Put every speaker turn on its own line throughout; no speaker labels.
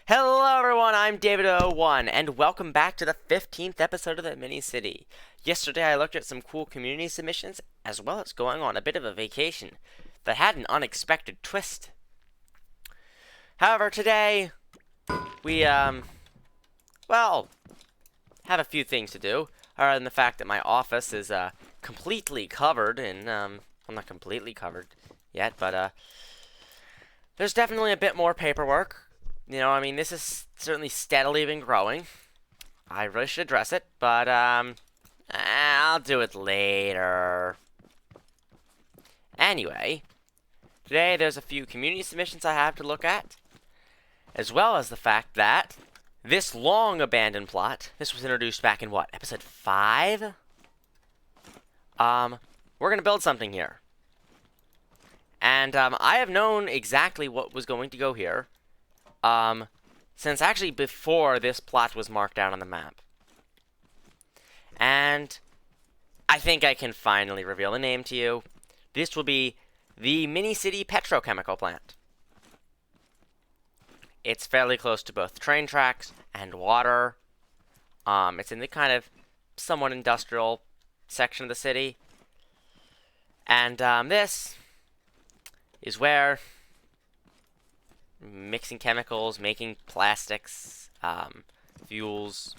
Hello everyone, I'm David01, and welcome back to the 15th episode of the Mini City. Yesterday I looked at some cool community submissions, as well as going on a bit of a vacation that had an unexpected twist. However, today, we, well, have a few things to do, other than the fact that my office is, completely covered in, well, not completely covered yet, but, there's definitely a bit more paperwork. I mean, this has certainly steadily been growing. I really should address it, but, I'll do it later. Anyway, today there's a few community submissions I have to look at, as well as the fact that this long abandoned plot, this was introduced back in what, episode 5? We're gonna build something here. And, I have known exactly what was going to go here. Since actually before this plot was marked out on the map. And I think I can finally reveal the name to you. This will be the Mini City Petrochemical Plant. It's fairly close to both train tracks and water. It's in the kind of somewhat industrial section of the city. And, this is where mixing chemicals, making plastics, fuels.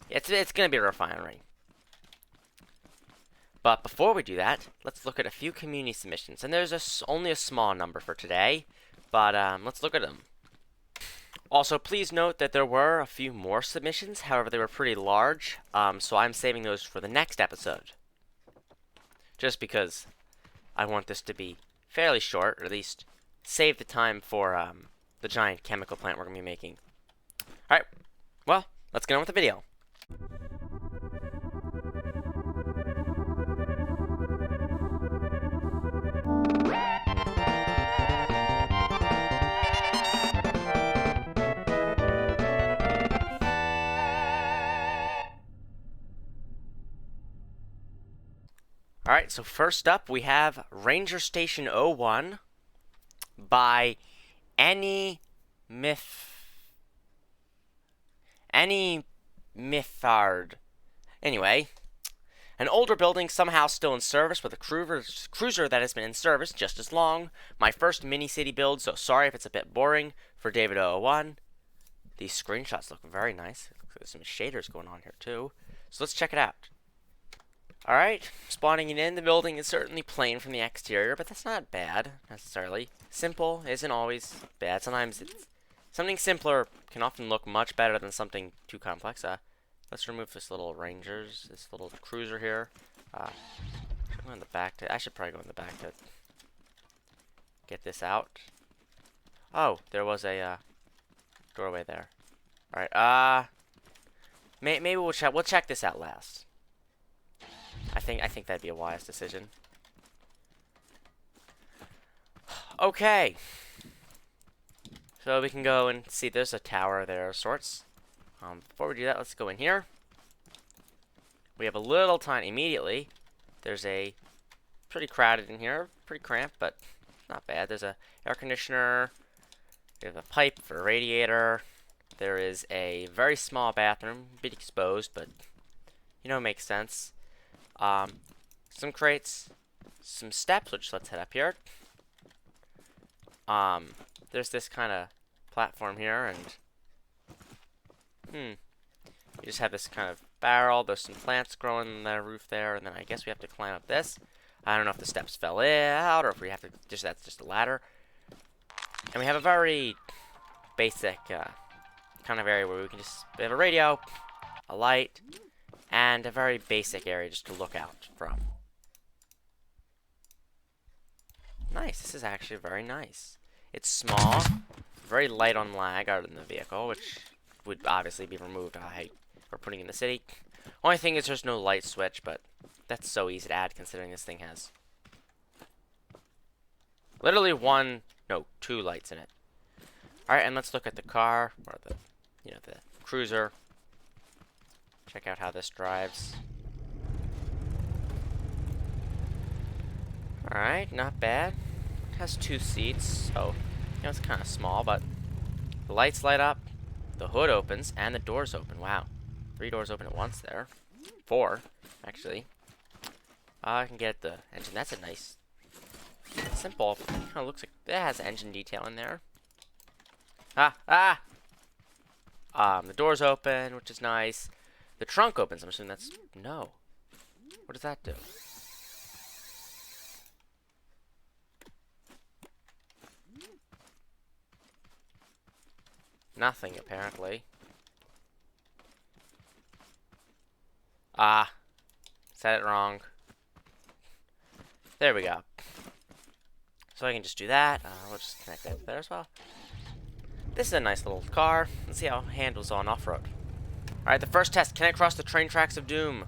It's going to be a refinery. But before we do that, let's look at a few community submissions. And there's only a small number for today, but let's look at them. Also, please note that there were a few more submissions. However, they were pretty large, so I'm saving those for the next episode. Just because I want this to be fairly short, or at least save the time for the giant chemical plant we're going to be making. Alright, well, let's get on with the video. Alright, so first up we have Ranger Station 01 by Any Mythard. Anyway, an older building somehow still in service with a cruiser that has been in service just as long. My first mini city build, so sorry if it's a bit boring for David01. These screenshots look very nice. There's some shaders going on here too. So let's check it out. Alright, spawning it in, the building is certainly plain from the exterior, but that's not bad, necessarily. Simple isn't always bad. Something simpler can often look much better than something too complex. Let's remove this little this little cruiser here. I should probably go in the back to get this out. Oh, there was a doorway there. Alright, maybe we'll check this out last. I think that'd be a wise decision. Okay. So we can go and see there's a tower there of sorts. Before we do that, let's go in here. We have a little tiny immediately. There's a pretty crowded in here, pretty cramped, but not bad. There's a air conditioner. We have a pipe for a radiator. There is a very small bathroom, a bit exposed, but makes sense. Some crates, some steps, which let's head up here. There's this kind of platform here, and you just have this kind of barrel. There's some plants growing on the roof there, and then I guess we have to climb up this. I don't know if the steps fell out, or if we have to that's just a ladder. And we have a very basic kind of area where we have a radio, a light, and a very basic area just to look out from. Nice. This is actually very nice. It's small, very light on lag out in the vehicle, which would obviously be removed for putting in the city. Only thing is there's no light switch, but that's so easy to add considering this thing has literally two lights in it. Alright, and let's look at the car, or the cruiser. Check out how this drives. Alright, not bad. It has 2 seats, so it's kind of small, but The lights light up, the hood opens, and the doors open. Wow. 3 doors open at once there. 4, actually. I can get the engine. That's a nice, simple, kind of looks like, it has engine detail in there. The doors open, which is nice. The trunk opens. I'm assuming that's, no. What does that do? Nothing, apparently. Said it wrong. There we go. So I can just do that. We'll just connect that there as well. This is a nice little car. Let's see how it handles on off-road. Alright, the first test. Can I cross the train tracks of doom?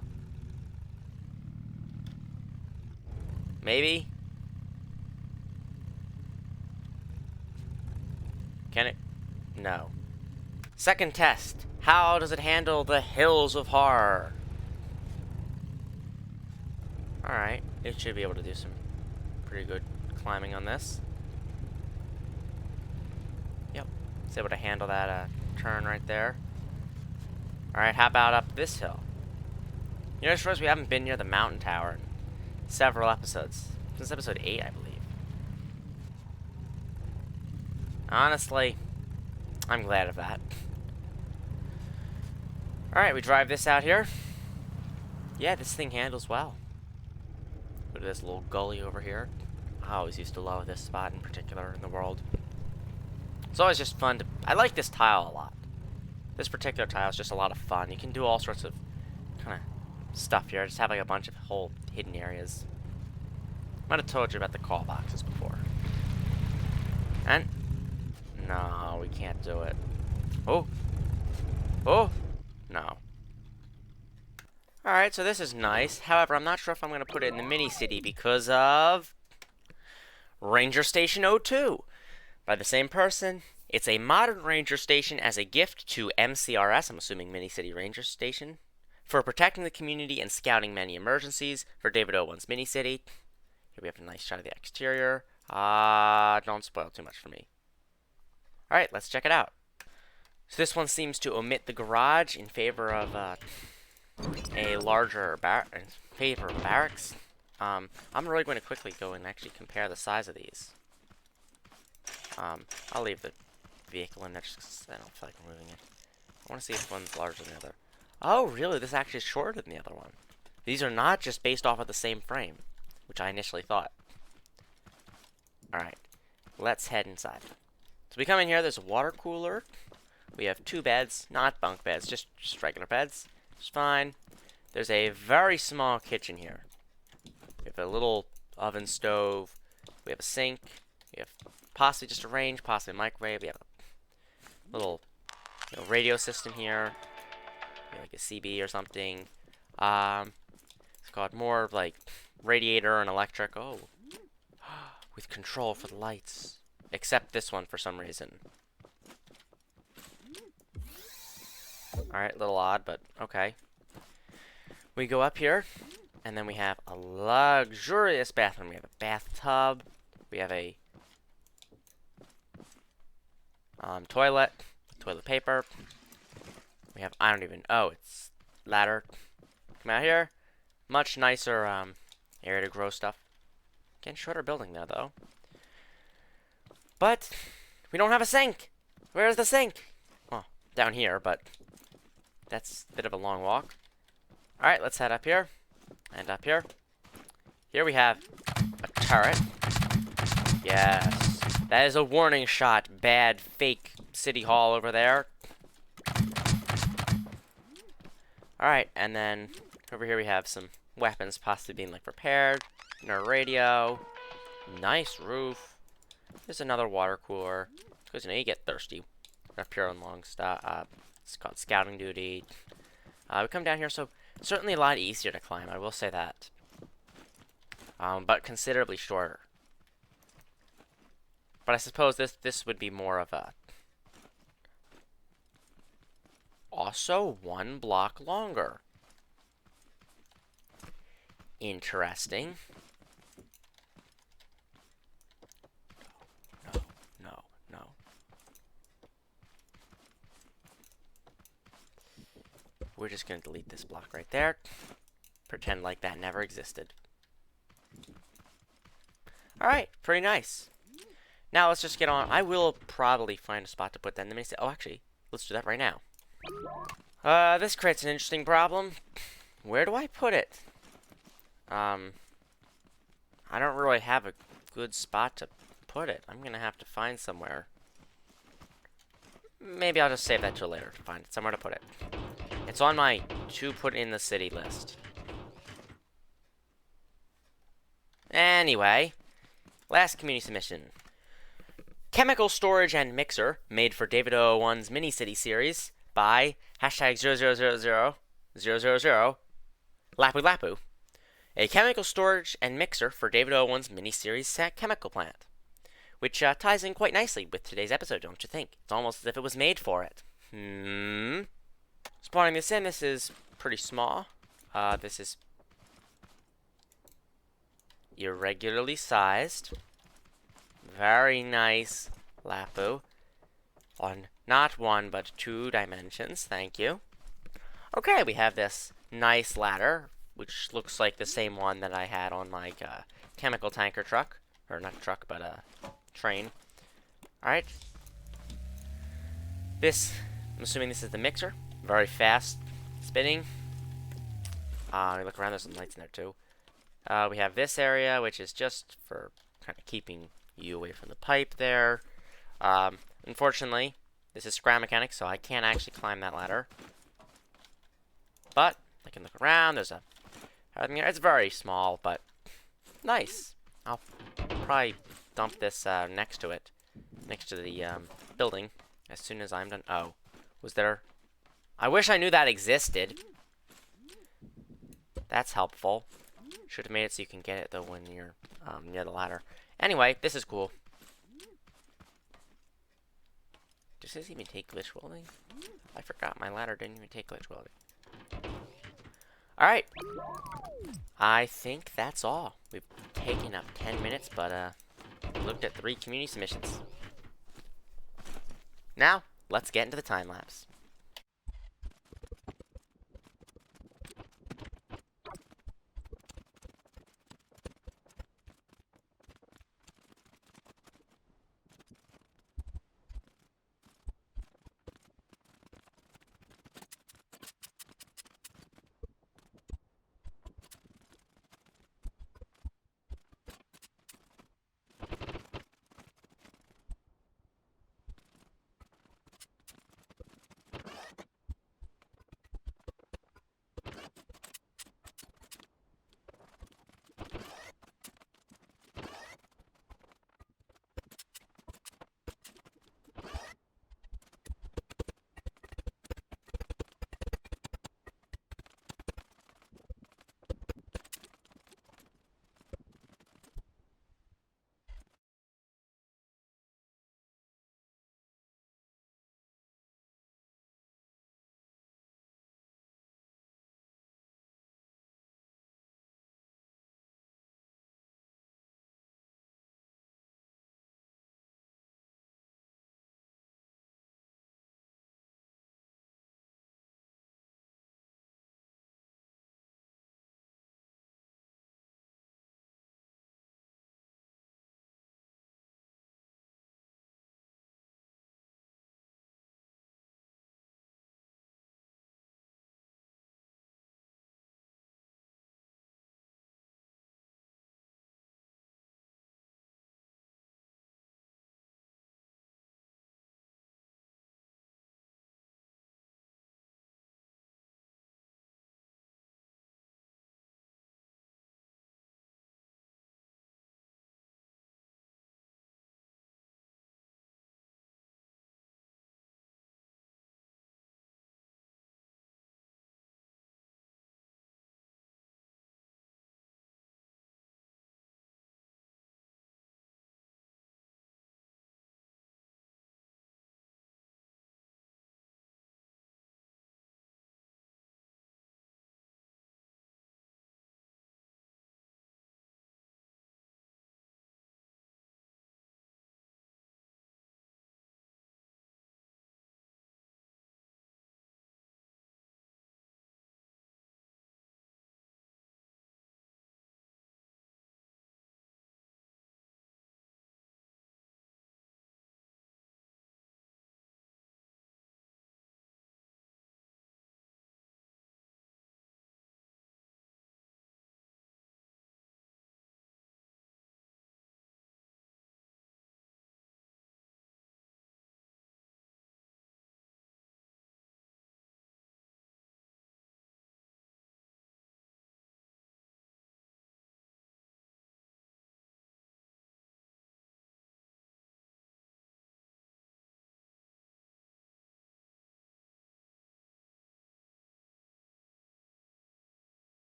Maybe? Can it? No. Second test. How does it handle the hills of horror? Alright, it should be able to do some pretty good climbing on this. Yep, it's able to handle that turn right there. Alright, how about up this hill? You notice, first, we haven't been near the mountain tower in several episodes. Since episode 8, I believe. Honestly, I'm glad of that. Alright, we drive this out here. Yeah, this thing handles well. Look at this little gully over here. I always used to love this spot in particular in the world. It's always just fun to... I like this tile a lot. This particular tile is just a lot of fun. You can do all sorts of kind of stuff here. Just have like a bunch of whole hidden areas. I might have told you about the call boxes before. And... no, we can't do it. Oh! Oh! No. Alright, so this is nice. However, I'm not sure if I'm going to put it in the mini-city because of... Ranger Station 02. By the same person. It's a modern ranger station as a gift to MCRS, I'm assuming Mini-City Ranger Station, for protecting the community and scouting many emergencies for David Owen's Mini-City. Here we have a nice shot of the exterior. Don't spoil too much for me. Alright, let's check it out. So this one seems to omit the garage in favor of a larger barracks. I'm really going to quickly go and actually compare the size of these. I'll leave the vehicle in there just 'cause I don't feel like moving it. I want to see if one's larger than the other. Oh, really? This actually is shorter than the other one. These are not just based off of the same frame, which I initially thought. Alright, let's head inside. So we come in here, there's a water cooler. We have 2 beds, not bunk beds, just regular beds. It's fine. There's a very small kitchen here. We have a little oven stove. We have a sink. We have possibly just a range, possibly a microwave. We have a little radio system here. Maybe like a CB or something. It's called more like radiator and electric. Oh, with control for the lights. Except this one for some reason. Alright, a little odd, but okay. We go up here, and then we have a luxurious bathroom. We have a bathtub. We have a toilet paper. We have, it's ladder. Come out here. Much nicer area to grow stuff. Again, shorter building there, though. But we don't have a sink. Where's the sink? Well, down here, but that's a bit of a long walk. Alright, let's head up here. And up here. Here we have a turret. Yes. That is a warning shot. Bad, fake city hall over there. Alright, and then over here we have some weapons possibly being like repaired. And our radio. Nice roof. There's another water cooler. Because you get thirsty. Up here on long stop. It's called scouting duty. We come down here, so certainly a lot easier to climb, I will say that. But considerably shorter. But I suppose this would be more of a... Also 1 block longer. Interesting. No. we're just going to delete this block right there. Pretend like that never existed. Alright, pretty nice. Now let's just get on. I will probably find a spot to put that in the mini. Oh, actually, let's do that right now. This creates an interesting problem. Where do I put it? I don't really have a good spot to put it. I'm gonna have to find somewhere. Maybe I'll just save that till later to find somewhere to put it. It's on my to put in the city list. Anyway, last community submission. Chemical storage and mixer made for David 001's mini city series by hashtag 0000000 Lapu Lapu. A chemical storage and mixer for David 001's mini series chemical plant. Which ties in quite nicely with today's episode, don't you think? It's almost as if it was made for it. Spawning this in, this is pretty small. This is irregularly sized. Very nice Lapu. On not one, but 2 dimensions. Thank you. Okay, we have this nice ladder, which looks like the same one that I had on my chemical tanker truck. Or not truck, but train. Alright. This, I'm assuming this is the mixer. Very fast spinning. We look around, there's some lights in there too. We have this area, which is just for kind of keeping you away from the pipe there. Unfortunately, this is scram mechanics, so I can't actually climb that ladder. But I can look around. There's a, I mean, it's very small, but nice. I'll probably dump this next to it, next to the building, as soon as I'm done. Oh, was there? I wish I knew that existed. That's helpful. Should have made it so you can get it though when you're near the ladder. Anyway, this is cool. Does this even take glitch welding? I forgot my ladder didn't even take glitch welding. Alright. I think that's all. We've taken up 10 minutes, but looked at 3 community submissions. Now, let's get into the time lapse.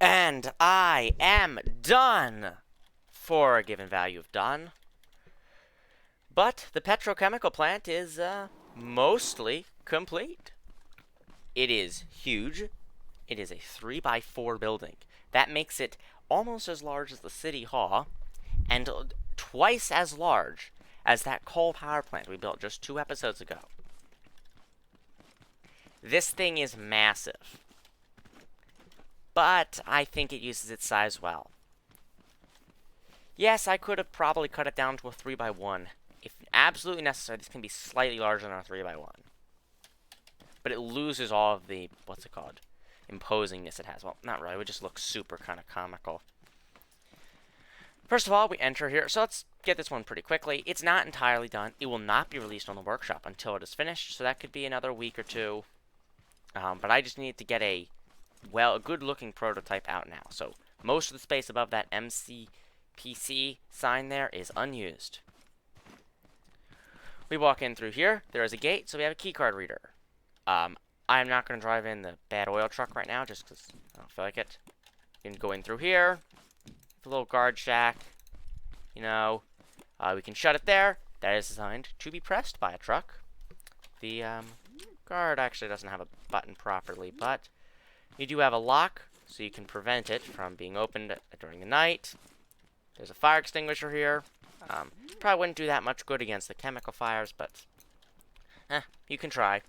And I am done for a given value of done. But the petrochemical plant is mostly complete. It is huge. It is a 3x4 building. That makes it almost as large as the city hall and twice as large as that coal power plant we built just 2 episodes ago. This thing is massive, but I think it uses its size well. Yes, I could have probably cut it down to a 3x1. If absolutely necessary, this can be slightly larger than a 3x1. But it loses all of the, what's it called, imposingness it has. Well, not really. It would just look super kind of comical. First of all, we enter here. So let's get this one pretty quickly. It's not entirely done. It will not be released on the workshop until it is finished. So that could be another week or two. But I just need to get a good-looking prototype out now. So most of the space above that MCPC sign there is unused. We walk in through here. There is a gate, so we have a keycard reader. I'm not going to drive in the bad oil truck right now, just because I don't feel like it. You can go in through here. A little guard shack. You know, we can shut it there. That is designed to be pressed by a truck. The guard actually doesn't have a button properly, but you do have a lock, so you can prevent it from being opened during the night. There's a fire extinguisher here. Probably wouldn't do that much good against the chemical fires, but you can try.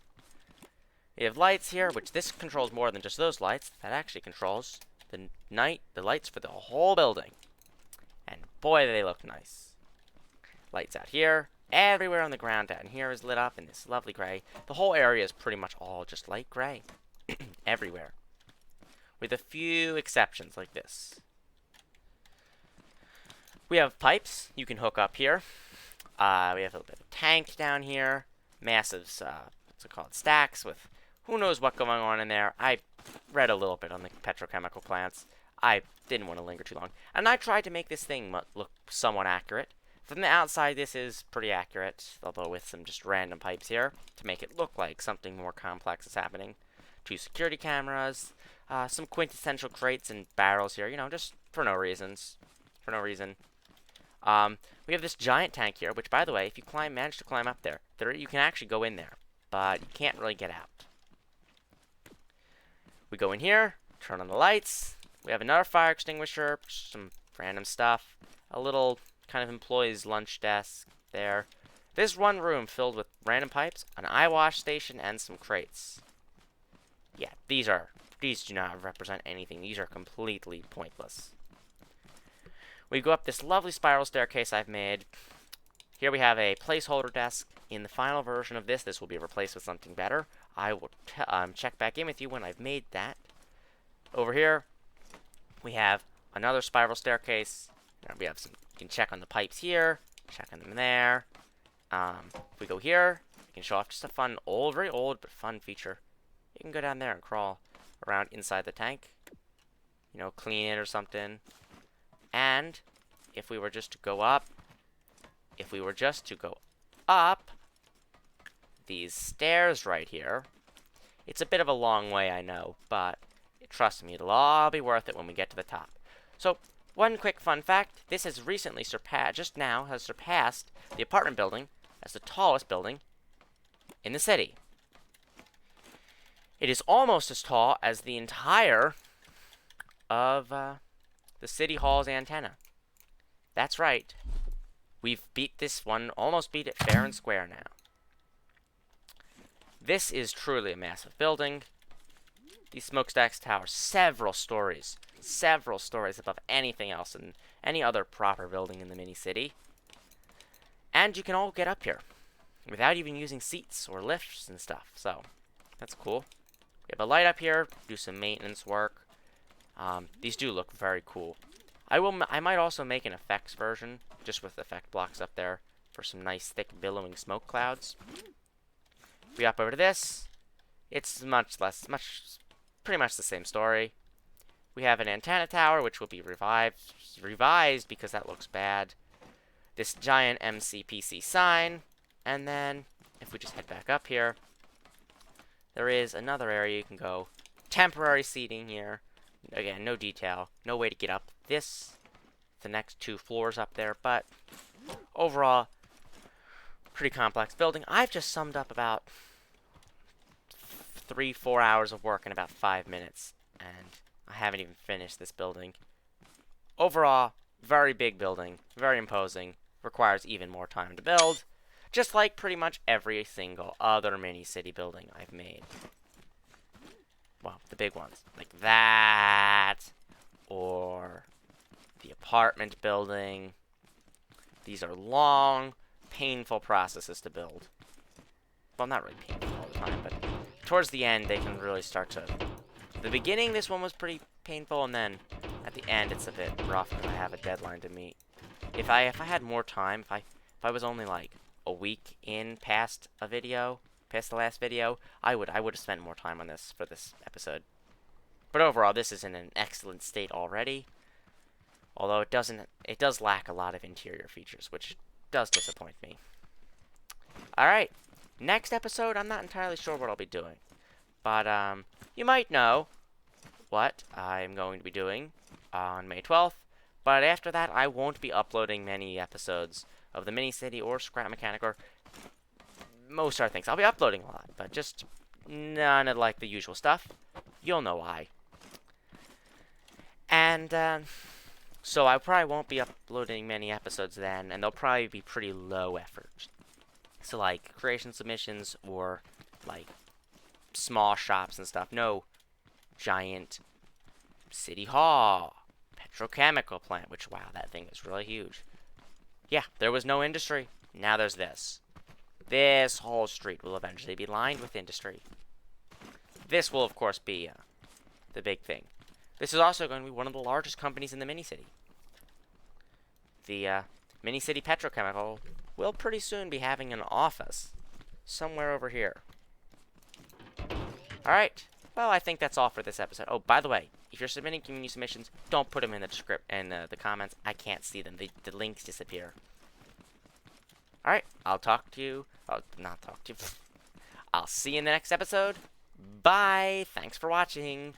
We have lights here, which this controls more than just those lights. That actually controls the lights for the whole building. And boy, do they look nice. Lights out here. Everywhere on the ground down here is lit up in this lovely gray. The whole area is pretty much all just light gray. Everywhere. With a few exceptions like this. We have pipes you can hook up here. We have a little bit of a tank down here. Massive, what's it called, stacks with who knows what going on in there. I read a little bit on the petrochemical plants. I didn't want to linger too long. And I tried to make this thing look somewhat accurate. From the outside, this is pretty accurate, although with some just random pipes here to make it look like something more complex is happening. 2 security cameras, some quintessential crates and barrels here, you know, just for no reasons. For no reason. We have this giant tank here, which, by the way, if you manage to climb up there, you can actually go in there, but you can't really get out. We go in here, turn on the lights. We have another fire extinguisher, some random stuff, a little kind of employee's lunch desk there. This one room filled with random pipes, an eye wash station, and some crates. Yeah, these do not represent anything. These are completely pointless. We go up this lovely spiral staircase I've made. Here we have a placeholder desk. In the final version of this will be replaced with something better. I will check back in with you when I've made that. Over here, we have another spiral staircase. We have some. You can check on the pipes here. Check on them there. If we go here, we can show off just a fun, very old but fun feature. You can go down there and crawl around inside the tank. You know, clean it or something. And if we were just to go up, these stairs right here, it's a bit of a long way, I know, but trust me, it'll all be worth it when we get to the top. So, one quick fun fact, this has recently surpassed the apartment building as the tallest building in the city. It is almost as tall as the entire of the city hall's antenna. That's right. We've beat this one, almost beat it fair and square now. This is truly a massive building. These smokestacks tower several stories above anything else in any other proper building in the mini-city. And you can all get up here without even using seats or lifts and stuff, so that's cool. We have a light up here, do some maintenance work. These do look very cool. I might also make an effects version, just with effect blocks up there, for some nice thick billowing smoke clouds. If we hop over to this, it's pretty much the same story. We have an antenna tower, which will be revised because that looks bad. This giant MCPC sign, and then if we just head back up here, there is another area you can go. Temporary seating here. Again, no detail, no way to get up the next 2 floors up there, but overall, pretty complex building. I've just summed up about 3-4 hours of work in about 5 minutes, and I haven't even finished this building. Overall, very big building, very imposing, requires even more time to build, just like pretty much every single other mini city building I've made. Well, the big ones, like that, or the apartment building. These are long, painful processes to build. Well, not really painful all the time, but towards the end, they can really start to... The beginning, this one was pretty painful, and then at the end, it's a bit rough because I have a deadline to meet. If I had more time, if I was only like a week in past the last video, I would have spent more time on this for this episode. But overall, this is in an excellent state already. Although it does lack a lot of interior features, which does disappoint me. Alright, next episode, I'm not entirely sure what I'll be doing. But, you might know what I'm going to be doing on May 12th. But after that, I won't be uploading many episodes of the Mini City or Scrap Mechanic or most other things. I'll be uploading a lot, but just none of, like, the usual stuff. You'll know why. And, so I probably won't be uploading many episodes then, and they'll probably be pretty low effort. So, like, creation submissions or, like, small shops and stuff. No giant city hall, petrochemical plant, which, wow, that thing is really huge. Yeah, there was no industry. Now there's this. This whole street will eventually be lined with industry. This will, of course, be the big thing. This is also going to be one of the largest companies in the mini-city. The mini-city petrochemical will pretty soon be having an office somewhere over here. Alright, well, I think that's all for this episode. Oh, by the way, if you're submitting community submissions, don't put them in the comments. I can't see them. The links disappear. Alright, I'll talk to you. Oh, not talk to you. I'll see you in the next episode. Bye. Thanks for watching.